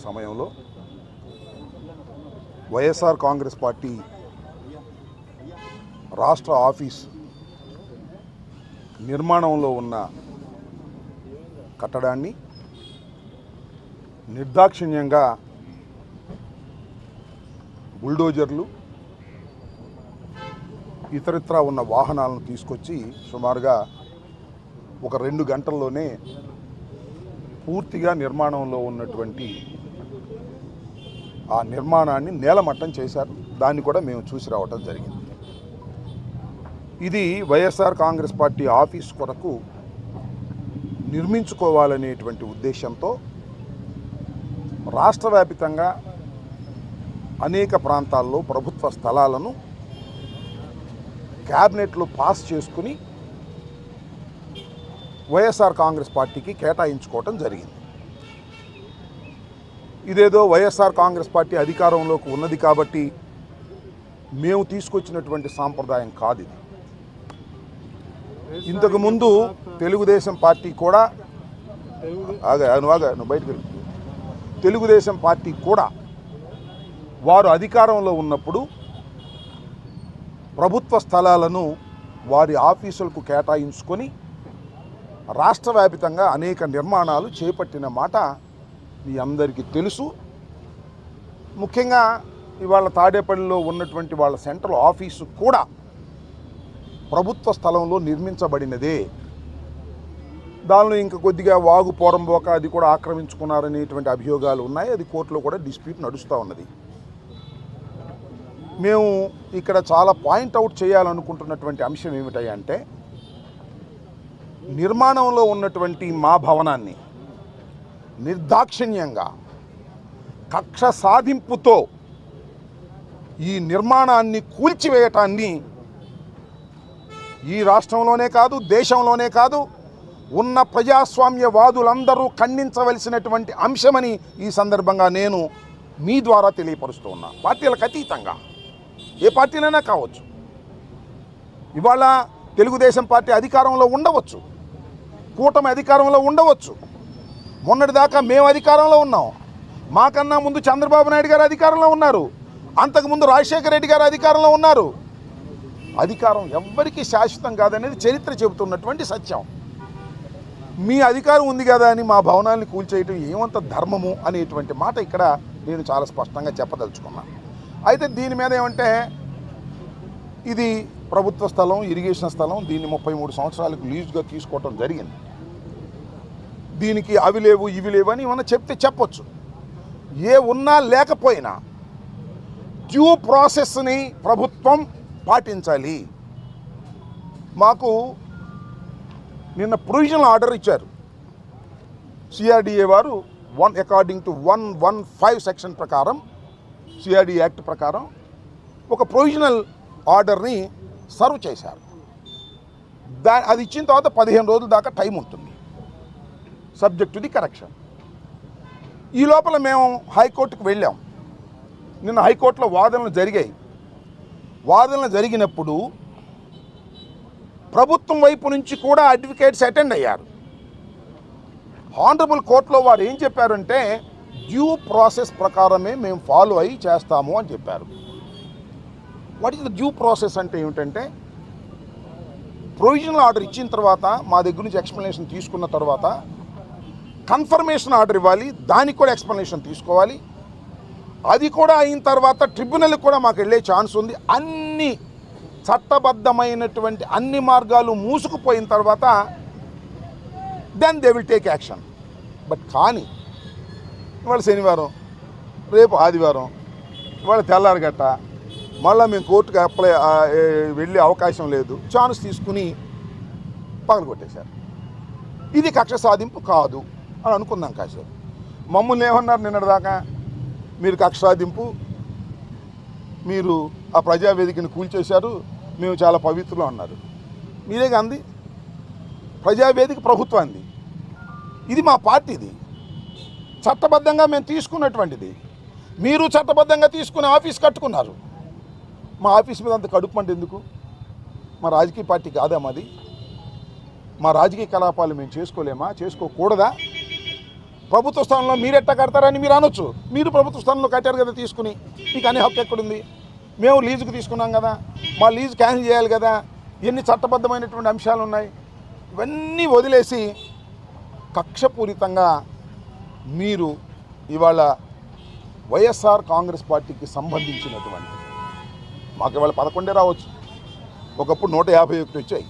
సమయంలో వైఎస్ఆర్ కాంగ్రెస్ పార్టీ రాష్ట్ర ఆఫీస్ నిర్మాణంలో ఉన్న కట్టడాన్ని నిర్దాక్షిణ్యంగా బుల్డోజర్లు ఇతరత్రా ఉన్న వాహనాలను తీసుకొచ్చి సుమారుగా ఒక 2 గంటల్లోనే పూర్తిగా నిర్మాణంలో ఉన్నటువంటి ఆ నిర్మాణాన్ని నేలమట్టం చేశారు. దాన్ని కూడా మేము చూసి రావటం జరిగింది. ఇది వైఎస్ఆర్ కాంగ్రెస్ పార్టీ ఆఫీస్ కొరకు నిర్మించుకోవాలనేటువంటి ఉద్దేశంతో రాష్ట్ర వ్యాప్తంగా అనేక ప్రాంతాల్లో ప్రభుత్వ స్థలాలను క్యాబినెట్లో పాస్ చేసుకుని వైఎస్ఆర్ కాంగ్రెస్ పార్టీకి కేటాయించుకోవటం జరిగింది. ఇదేదో వైఎస్ఆర్ కాంగ్రెస్ పార్టీ అధికారంలోకి ఉన్నది కాబట్టి మేము తీసుకొచ్చినటువంటి సాంప్రదాయం కాదు. ఇది ఇంతకుముందు తెలుగుదేశం పార్టీ కూడా తెలుగుదేశం పార్టీ కూడా వారు అధికారంలో ఉన్నప్పుడు ప్రభుత్వ స్థలాలను వారి ఆఫీసులకు కేటాయించుకొని రాష్ట్ర వ్యాప్తంగా అనేక నిర్మాణాలు చేపట్టిన మాట మీ అందరికీ తెలుసు. ముఖ్యంగా ఇవాళ తాడేపల్లిలో ఉన్నటువంటి వాళ్ళ సెంట్రల్ ఆఫీసు కూడా ప్రభుత్వ స్థలంలో నిర్మించబడినదే. దానిలో ఇంకా కొద్దిగా వాగు పోరంబోక అది కూడా ఆక్రమించుకున్నారనేటువంటి అభియోగాలు ఉన్నాయి. అది కోర్టులో కూడా డిస్ప్యూట్ నడుస్తూ ఉన్నది. మేము ఇక్కడ చాలా పాయింట్అవుట్ చేయాలనుకుంటున్నటువంటి అంశం ఏమిటంటే నిర్మాణంలో ఉన్నటువంటి మా భవనాన్ని నిర్దాక్షిణ్యంగా కక్ష సాధింపుతో ఈ నిర్మాణాన్ని కూల్చివేయటాన్ని ఈ రాష్ట్రంలోనే కాదు దేశంలోనే కాదు ఉన్న ప్రజాస్వామ్యవాదులందరూ ఖండించవలసినటువంటి అంశమని ఈ సందర్భంగా నేను మీ ద్వారా తెలియపరుస్తూ ఉన్నా. పార్టీలకు అతీతంగా ఏ పార్టీలైనా కావచ్చు. ఇవాళ తెలుగుదేశం పార్టీ అధికారంలో ఉండవచ్చు, కూటమి అధికారంలో ఉండవచ్చు. మొన్నటిదాకా మేము అధికారంలో ఉన్నాం. మాకన్నా ముందు చంద్రబాబు నాయుడు గారు అధికారంలో ఉన్నారు. అంతకుముందు రాజశేఖర రెడ్డి గారు అధికారంలో ఉన్నారు. అధికారం ఎవ్వరికీ శాశ్వతం కాదనేది చరిత్ర చెబుతున్నటువంటి సత్యం. మీ అధికారం ఉంది కదా అని మా భవనాన్ని కూల్చేయటం ఏమంత ధర్మము అనేటువంటి మాట ఇక్కడ నేను చాలా స్పష్టంగా చెప్పదలుచుకున్నాను. అయితే దీని మీద ఏమంటే ఇది ప్రభుత్వ స్థలం, ఇరిగేషన్ స్థలం. దీన్ని 33 సంవత్సరాలకు లీజుగా తీసుకోవటం జరిగింది. దీనికి అవి లేవు ఇవి లేవు అని ఏమన్నా చెప్తే చెప్పొచ్చు. ఏ ఉన్నా లేకపోయినా డ్యూ ప్రాసెస్ని ప్రభుత్వం పాటించాలి. మాకు నిన్న ప్రొవిజనల్ ఆర్డర్ ఇచ్చారు సిఆర్డిఏ వారు. అకార్డింగ్ టు 115 సెక్షన్ ప్రకారం, సిఆర్డిఏ యాక్ట్ ప్రకారం ఒక ప్రొవిజనల్ ఆర్డర్ని సర్వ్ చేశారు. అది ఇచ్చిన తర్వాత 15 రోజుల దాకా టైం ఉంటుంది, సబ్జెక్ట్ టు ది కరెక్షన్. ఈ లోపల మేము హైకోర్టుకు వెళ్ళాం. నిన్న హైకోర్టులో వాదనలు జరిగాయి. వాదనలు జరిగినప్పుడు ప్రభుత్వం వైపు నుంచి కూడా అడ్వకేట్స్ అటెండ్ అయ్యారు. హానరబుల్ కోర్టులో వారు ఏం చెప్పారంటే డ్యూ ప్రాసెస్ ప్రకారమే మేము ఫాలో అయ్యి చేస్తాము అని చెప్పారు. What is the due process అంటే ఏమిటంటే ప్రొవిజనల్ ఆర్డర్ ఇచ్చిన తర్వాత మా దగ్గర నుంచి ఎక్స్ప్లెనేషన్ తీసుకున్న తర్వాత కన్ఫర్మేషన్ ఆర్డర్ ఇవ్వాలి. దానికి కూడా ఎక్స్ప్లెనేషన్ తీసుకోవాలి. అది కూడా అయిన తర్వాత ట్రిబ్యునల్కి కూడా మాకు వెళ్ళే ఛాన్స్ ఉంది. అన్ని చట్టబద్ధమైనటువంటి అన్ని మార్గాలు మూసుకుపోయిన తర్వాత then they will take action. But కానీ ఇవాళ శనివారం, రేపు ఆదివారం, ఇవాళ తెల్లారగట్ట మళ్ళీ మేము కోర్టుకు వెళ్ళే అవకాశం లేదు. ఛాన్స్ తీసుకుని పగలగొట్టేశారు. ఇది కక్ష సాధింపు కాదు అని అనుకుందాం. కాసేపు మమ్మల్ని ఏమన్నారు నిన్నటిదాకా, మీరు కక్ష సాధింపు, మీరు ఆ ప్రజావేదికను కూల్చేశారు, మేము చాలా పవిత్రులు అన్నారు. మీరే అంది. ప్రజావేదిక ప్రభుత్వాన్ని, ఇది మా పార్టీది, చట్టబద్ధంగా మేము తీసుకున్నటువంటిది. మీరు చట్టబద్ధంగా తీసుకుని ఆఫీస్ కట్టుకున్నారు. మా ఆఫీస్ మీద అంత కడుపు అంటే ఎందుకు? మా రాజకీయ పార్టీ కాదా మాది? మా రాజకీయ కలాపాలు మేము చేసుకోలేమా? చేసుకోకూడదా? ప్రభుత్వ స్థానంలో మీరెట్టా కడతారని మీరు అనొచ్చు. మీరు ప్రభుత్వ స్థానంలో కట్టారు కదా తీసుకుని, మీకు అనే హక్కు ఎక్కడుంది? మేము లీజుకు తీసుకున్నాం కదా, మా లీజు క్యాన్సిల్ చేయాలి కదా, ఎన్ని చట్టబద్ధమైనటువంటి అంశాలు ఉన్నాయి. ఇవన్నీ వదిలేసి కక్షపూరితంగా మీరు ఇవాళ వైఎస్ఆర్ కాంగ్రెస్ పార్టీకి సంబంధించినటువంటి, మాకు ఇవాళ 11 రావచ్చు, ఒకప్పుడు 151 వచ్చాయి,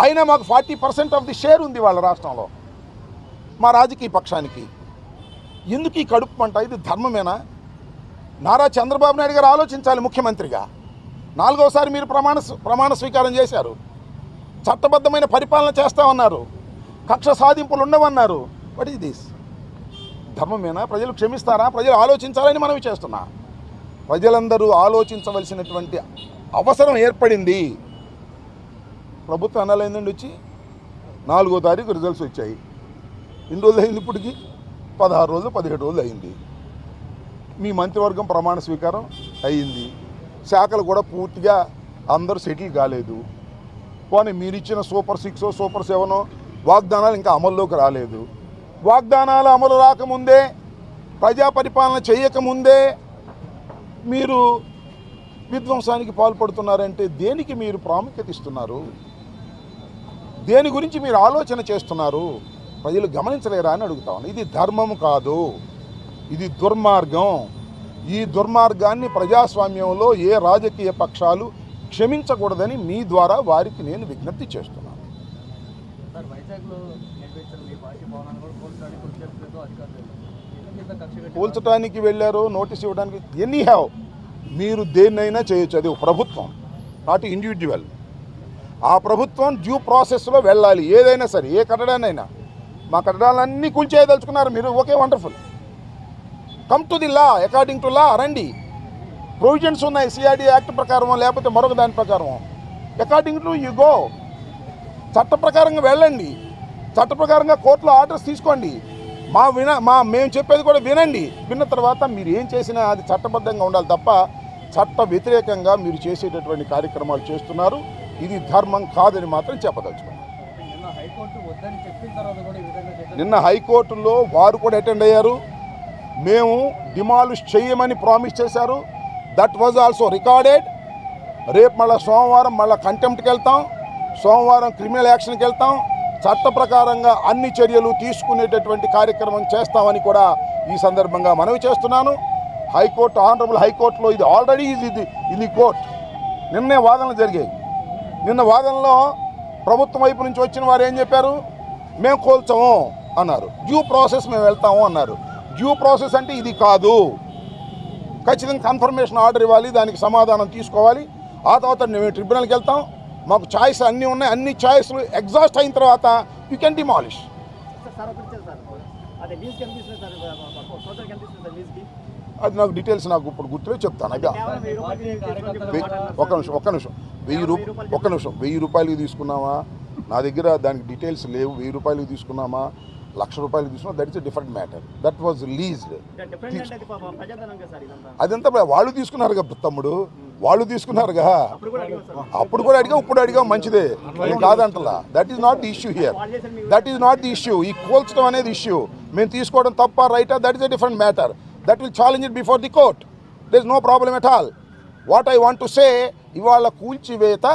అయినా మాకు 40% ఆఫ్ ది షేర్ ఉంది వాళ్ళ రాష్ట్రంలో. మా రాజకీయ పక్షానికి ఎందుకు ఈ కడుపు మంట? ఇది ధర్మమేనా? నారా చంద్రబాబు నాయుడు గారు ఆలోచించాలి. ముఖ్యమంత్రిగా 4వసారి మీరు ప్రమాణ స్వీకారం చేశారు, చట్టబద్ధమైన పరిపాలన చేస్తామన్నారు, కక్ష సాధింపులు ఉండవన్నారు. What is this? ధర్మమేనా? ప్రజలు క్షమిస్తారా? ప్రజలు ఆలోచించాలని మనవి చేస్తున్నా. ప్రజలందరూ ఆలోచించవలసినటువంటి అవసరం ఏర్పడింది. ప్రభుత్వం అనాలైందండి వచ్చి 4వ తారీఖు రిజల్ట్స్ వచ్చాయి. ఎన్ని రోజులు అయింది? ఇప్పటికి 16 రోజులు 17 రోజులు అయింది. మీ మంత్రివర్గం ప్రమాణ స్వీకారం అయ్యింది, శాఖలు కూడా పూర్తిగా అందరూ సెటిల్ కాలేదు. పోనీ మీరు ఇచ్చిన సూపర్ 6 సూపర్ 7 వాగ్దానాలు ఇంకా అమల్లోకి రాలేదు. వాగ్దానాలు అమలు రాకముందే, ప్రజా పరిపాలన చేయకముందే మీరు విధ్వంసానికి పాల్పడుతున్నారంటే దేనికి మీరు ప్రాముఖ్యత ఇస్తున్నారు? దేని గురించి మీరు ఆలోచన చేస్తున్నారు? ప్రజలు గమనించలేరా అని అడుగుతాను. ఇది ధర్మం కాదు, ఇది దుర్మార్గం. ఈ దుర్మార్గాన్ని ప్రజాస్వామ్యంలో ఏ రాజకీయ పక్షాలు క్షమించకూడదని మీ ద్వారా వారికి నేను విజ్ఞప్తి చేస్తున్నాను. కూల్చడానికి వెళ్ళారు, నోటీస్ ఇవ్వడానికి, ఎనీ హ్యావ్, మీరు దేన్నైనా చేయొచ్చు. అది ప్రభుత్వం, నాట్ ఇండివిజువల్. ఆ ప్రభుత్వం డ్యూ ప్రాసెస్లో వెళ్ళాలి. ఏదైనా సరే, ఏ కట్టడానైనా. మా కట్టడాలన్నీ కూల్చేయదలుచుకున్నారు మీరు, okay, wonderful. Come to the law, according to law రండి. ప్రొవిజన్స్ ఉన్నాయి సిఆర్డీ యాక్ట్ ప్రకారం, లేకపోతే మరొక దాని ప్రకారం. According to you go. చట్ట ప్రకారంగా వెళ్ళండి, చట్ట ప్రకారంగా కోర్టులో ఆర్డర్స్ తీసుకోండి. మేము చెప్పేది కూడా వినండి. విన్న తర్వాత మీరు ఏం చేసినా అది చట్టబద్ధంగా ఉండాలి తప్ప చట్ట వ్యతిరేకంగా మీరు చేసేటటువంటి కార్యక్రమాలు చేస్తున్నారు. ఇది ధర్మం కాదని మాత్రం చెప్పదలుచుకున్నాను. నిన్న హైకోర్టులో వారు కూడా అటెండ్ అయ్యారు. మేము డిమాలిష్ చేయమని ప్రామిస్ చేశారు. That was also recorded. రేపు మళ్ళీ సోమవారం మళ్ళీ కంటెంప్ట్కి వెళ్తాం, సోమవారం క్రిమినల్ యాక్షన్కి వెళ్తాం. చట్ట ప్రకారంగా అన్ని చర్యలు తీసుకునేటటువంటి కార్యక్రమం చేస్తామని కూడా ఈ సందర్భంగా మనవి చేస్తున్నాను. హైకోర్టు, ఆనరబుల్ హైకోర్టులో ఇది ఆల్రెడీ ఇది కోర్ట్. నిన్నే వాదనలు జరిగాయి. నిన్న వాదనలో ప్రభుత్వం వైపు నుంచి వచ్చిన వారు ఏం చెప్పారు? మేము కోల్చాము అన్నారు. డ్యూ ప్రాసెస్ మేము వెళ్తాము అన్నారు. డ్యూ ప్రాసెస్ అంటే ఇది కాదు. ఖచ్చితంగా కన్ఫర్మేషన్ ఆర్డర్ ఇవ్వాలి, దానికి సమాధానం తీసుకోవాలి. ఆ తర్వాత మేము ట్రిబ్యునల్కి వెళ్తాం. మాకు ఛాయిస్ అన్నీ ఉన్నాయి. అన్ని ఛాయిస్లు ఎగ్జాస్ట్ అయిన తర్వాత యూ కెన్ డిమాలిష్. అది నాకు డీటెయిల్స్ నాకు ఇప్పుడు గుర్తులే చెప్తాను. అదే ఒక్క నిమిషం 1000 రూపాయలకి తీసుకున్నామా? నా దగ్గర దానికి డీటెయిల్స్ లేవు. 1000 రూపాయలకి తీసుకున్నామా, 1,00,000 రూపాయలకి తీసుకున్నా, that is a different matter. That was leased. అదంతా వాళ్ళు తీసుకున్నారు కదా తమ్ముడు, వాళ్ళు తీసుకున్నారుగా. అప్పుడు కూడా అడిగా, ఇప్పుడు అడిగా, మంచిదే, నేను కాదంటలా. That is not the issue here. That is not the issue. ఈ కోల్చడం అనేది ఇష్యూ. మేము తీసుకోవడం తప్ప రైటా, that is a different matter. That will challenge it before the court. There is no problem at all. What I want to say, ఇవాళ కూల్చివేత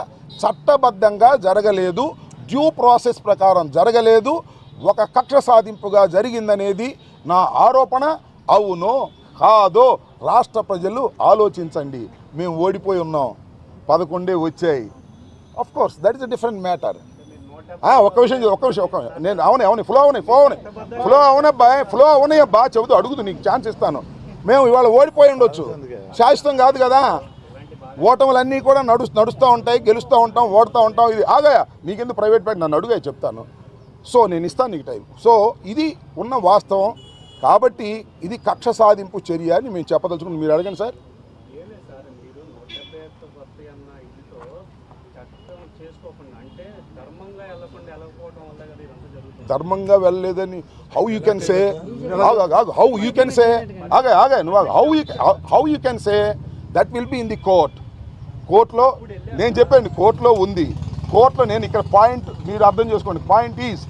చట్టబద్ధంగా జరగలేదు, డ్యూ ప్రాసెస్ ప్రకారం జరగలేదు, ఒక కక్ష సాధింపుగా జరిగిందనేది నా ఆరోపణ. అవునో కాదో రాష్ట్ర ప్రజలు ఆలోచించండి. మేము ఓడిపోయి ఉన్నాం, 11 వచ్చాయి. Of course that is a different matter. ఒక్క విషయం నేను అవునే ఫ్లో అవునాయి అబ్బా, చెబుతూ అడుగుతూ నీకు ఛాన్స్ ఇస్తాను. మేము ఇవాళ ఓడిపోయి ఉండొచ్చు, శాశ్వతం కాదు కదా. ఓటములన్నీ కూడా నడుస్తూ ఉంటాయి, గెలుస్తూ ఉంటాం, ఓడుతూ ఉంటాం. ఇది ఆగాయా నీకెందుకు ప్రైవేట్ బ్యాంక్, నన్ను అడుగా చెప్తాను. సో నేను ఇస్తాను నీకు టైం. సో ఇది ఉన్న వాస్తవం. కాబట్టి ఇది కక్ష సాధింపు చర్య అని మేము చెప్పదలుచుకుని మీరు అడగండి సార్. ధర్మంగా వెళ్ళలేదని how you can say, how you can say, ఆగా నువ్వు how you can say that will be in the court. కోర్టులో నేను చెప్పండి, కోర్టులో ఉంది. కోర్టులో నేను ఇక్కడ పాయింట్ మీరు అర్థం చేసుకోండి. పాయింట్ ఈజ్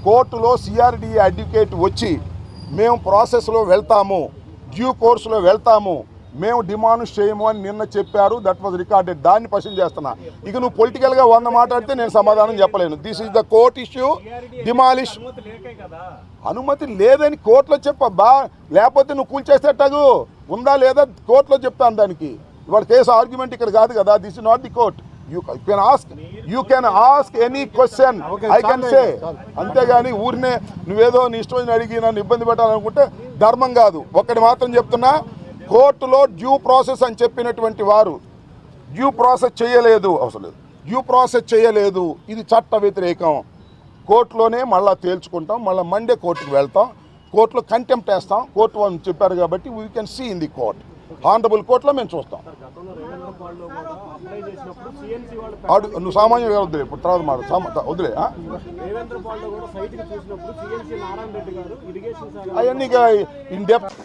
కోర్టులో సిఆర్డిఏ అడ్వకేట్ వచ్చి మేము ప్రాసెస్లో వెళ్తాము, డ్యూ కోర్సులో వెళ్తాము, మేము డిమాండ్ చేయము అని నిన్న చెప్పారు. That was recorded. దాన్ని క్వశ్చన్ చేస్తున్నా. ఇక నువ్వు పొలిటికల్గా 100 మాట్లాడితే నేను సమాధానం చెప్పలేను. This is the court issue. Demolish అనుమతి లేదని కోర్టులో చెప్పబ్బా, లేకపోతే నువ్వు కూల్చేసేటగు ఉందా లేదా కోర్టులో చెప్తాను దానికి. ఇవాళ కేసు ఆర్గ్యుమెంట్ ఇక్కడ కాదు కదా. This is not the court. You can ask any question, I can say. అంతేగాని ఊరినే నువ్వేదో నీ ఇష్టం అడిగి నన్ను ఇబ్బంది పెట్టాలనుకుంటే ధర్మం కాదు. ఒక్కటి మాత్రం చెప్తున్నా, కోర్టులో డ్యూ ప్రాసెస్ అని చెప్పినటువంటి వారు డ్యూ ప్రాసెస్ చేయలేదు. అవసరం లేదు, డ్యూ ప్రాసెస్ చేయలేదు. ఇది చట్ట వ్యతిరేకం. కోర్టులోనే మళ్ళీ తేల్చుకుంటాం. మళ్ళీ మండే కోర్టుకు వెళ్తాం. కోర్టులో కంటెంప్ట్ వేస్తాం. కోర్టు వాళ్ళు చెప్పారు కాబట్టి we can see in the court. Honourable కోర్టులో మేము చూస్తాం. నువ్వు సామాన్యుడు వదిలే, ఇప్పుడు తర్వాత మాట వదిలే. అవన్నీ ఇన్ డెప్త్